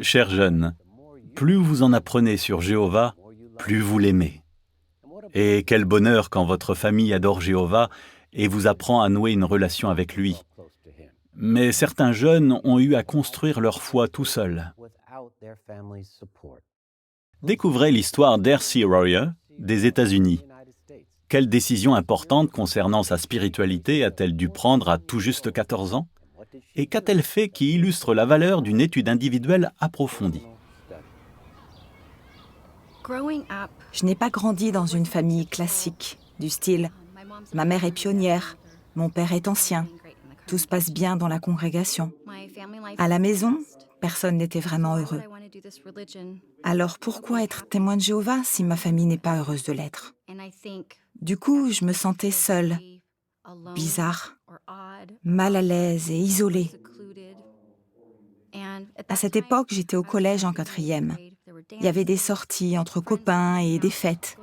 Chers jeunes, plus vous en apprenez sur Jéhovah, plus vous l'aimez. Et quel bonheur quand votre famille adore Jéhovah et vous apprend à nouer une relation avec lui. Mais certains jeunes ont eu à construire leur foi tout seuls. Découvrez l'histoire d'R.C. Royer des États-Unis. Quelle décision importante concernant sa spiritualité a-t-elle dû prendre à tout juste 14 ans? Et qu'a-t-elle fait qui illustre la valeur d'une étude individuelle approfondie? Je n'ai pas grandi dans une famille classique, du style « ma mère est pionnière, mon père est ancien, tout se passe bien dans la congrégation ». À la maison, personne n'était vraiment heureux. Alors pourquoi être témoin de Jéhovah si ma famille n'est pas heureuse de l'être? Du coup, je me sentais seule, bizarre, mal à l'aise et isolée. À cette époque, j'étais au collège en 4e. Il y avait des sorties entre copains et des fêtes.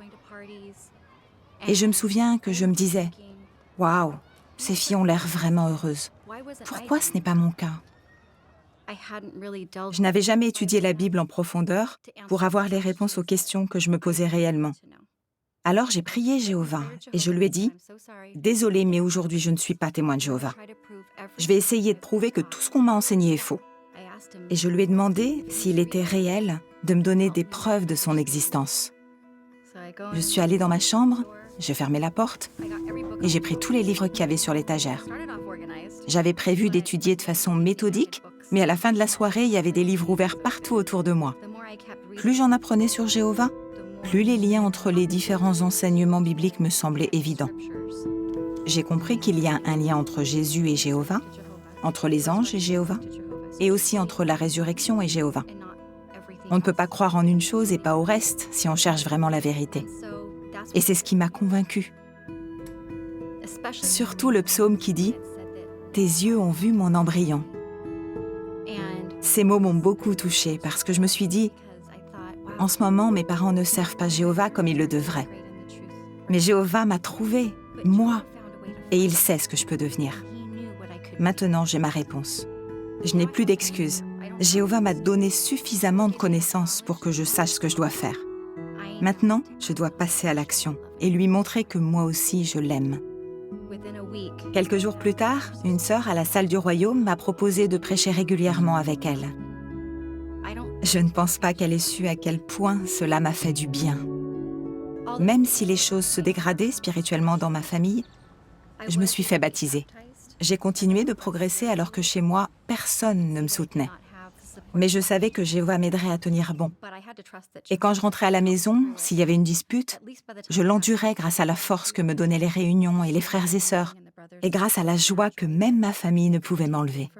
Et je me souviens que je me disais « Waouh, ces filles ont l'air vraiment heureuses. Pourquoi ce n'est pas mon cas ?» Je n'avais jamais étudié la Bible en profondeur pour avoir les réponses aux questions que je me posais réellement. Alors j'ai prié Jéhovah et je lui ai dit « Désolée, mais aujourd'hui je ne suis pas témoin de Jéhovah. Je vais essayer de prouver que tout ce qu'on m'a enseigné est faux. » Et je lui ai demandé s'il était réel de me donner des preuves de son existence. Je suis allée dans ma chambre, j'ai fermé la porte et j'ai pris tous les livres qu'il y avait sur l'étagère. J'avais prévu d'étudier de façon méthodique, mais à la fin de la soirée, il y avait des livres ouverts partout autour de moi. Plus j'en apprenais sur Jéhovah, plus les liens entre les différents enseignements bibliques me semblaient évidents. J'ai compris qu'il y a un lien entre Jésus et Jéhovah, entre les anges et Jéhovah, et aussi entre la résurrection et Jéhovah. On ne peut pas croire en une chose et pas au reste si on cherche vraiment la vérité. Et c'est ce qui m'a convaincue. Surtout le psaume qui dit « Tes yeux ont vu mon embryon ». Ces mots m'ont beaucoup touchée parce que je me suis dit « En ce moment, mes parents ne servent pas Jéhovah comme ils le devraient. Mais Jéhovah m'a trouvée, moi, et il sait ce que je peux devenir. Maintenant, j'ai ma réponse. Je n'ai plus d'excuses. Jéhovah m'a donné suffisamment de connaissances pour que je sache ce que je dois faire. Maintenant, je dois passer à l'action et lui montrer que moi aussi, je l'aime. » Quelques jours plus tard, une sœur à la salle du royaume m'a proposé de prêcher régulièrement avec elle. Je ne pense pas qu'elle ait su à quel point cela m'a fait du bien. Même si les choses se dégradaient spirituellement dans ma famille, je me suis fait baptiser. J'ai continué de progresser alors que chez moi, personne ne me soutenait. Mais je savais que Jéhovah m'aiderait à tenir bon. Et quand je rentrais à la maison, s'il y avait une dispute, je l'endurais grâce à la force que me donnaient les réunions et les frères et sœurs, et grâce à la joie que même ma famille ne pouvait m'enlever.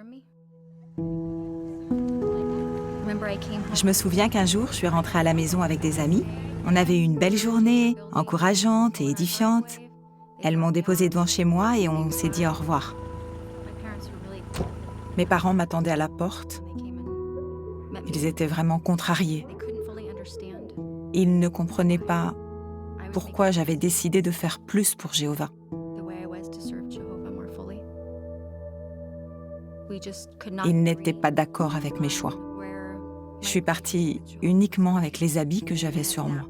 Je me souviens qu'un jour, je suis rentrée à la maison avec des amis. On avait eu une belle journée, encourageante et édifiante. Elles m'ont déposée devant chez moi et on s'est dit au revoir. Mes parents m'attendaient à la porte. Ils étaient vraiment contrariés. Ils ne comprenaient pas pourquoi j'avais décidé de faire plus pour Jéhovah. Ils n'étaient pas d'accord avec mes choix. Je suis partie uniquement avec les habits que j'avais sur moi.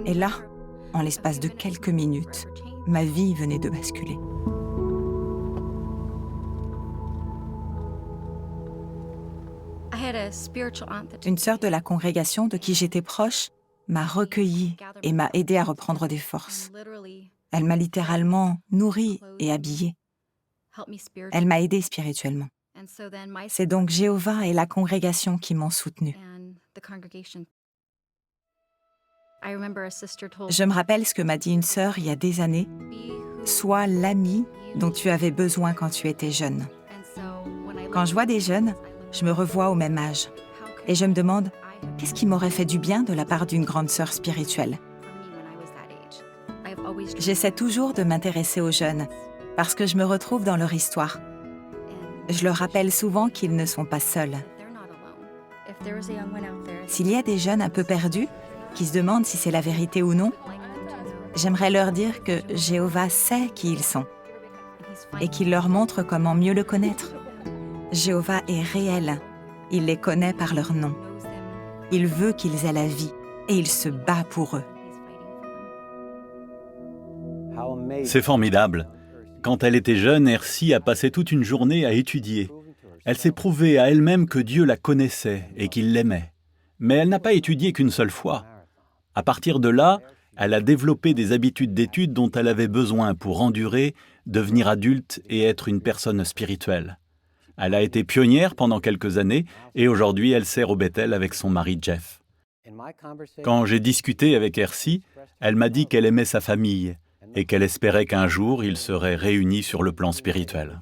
Et là, en l'espace de quelques minutes, ma vie venait de basculer. Une sœur de la congrégation de qui j'étais proche m'a recueillie et m'a aidée à reprendre des forces. Elle m'a littéralement nourrie et habillée. Elle m'a aidée spirituellement. C'est donc Jéhovah et la congrégation qui m'ont soutenue. Je me rappelle ce que m'a dit une sœur il y a des années. « Sois l'ami dont tu avais besoin quand tu étais jeune. » Quand je vois des jeunes, je me revois au même âge. Et je me demande, qu'est-ce qui m'aurait fait du bien de la part d'une grande sœur spirituelle? J'essaie toujours de m'intéresser aux jeunes, parce que je me retrouve dans leur histoire. Je leur rappelle souvent qu'ils ne sont pas seuls. S'il y a des jeunes un peu perdus, qui se demandent si c'est la vérité ou non, j'aimerais leur dire que Jéhovah sait qui ils sont. et qu'il leur montre comment mieux le connaître. Jéhovah est réel. Il les connaît par leur nom. Il veut qu'ils aient la vie et il se bat pour eux. C'est formidable. Quand elle était jeune, Ersi a passé toute une journée à étudier. Elle s'est prouvée à elle-même que Dieu la connaissait et qu'il l'aimait. Mais elle n'a pas étudié qu'une seule fois. À partir de là, elle a développé des habitudes d'études dont elle avait besoin pour endurer, devenir adulte et être une personne spirituelle. Elle a été pionnière pendant quelques années et aujourd'hui elle sert au Bethel avec son mari Jeff. Quand j'ai discuté avec Ersi, elle m'a dit qu'elle aimait sa famille et qu'elle espérait qu'un jour ils seraient réunis sur le plan spirituel.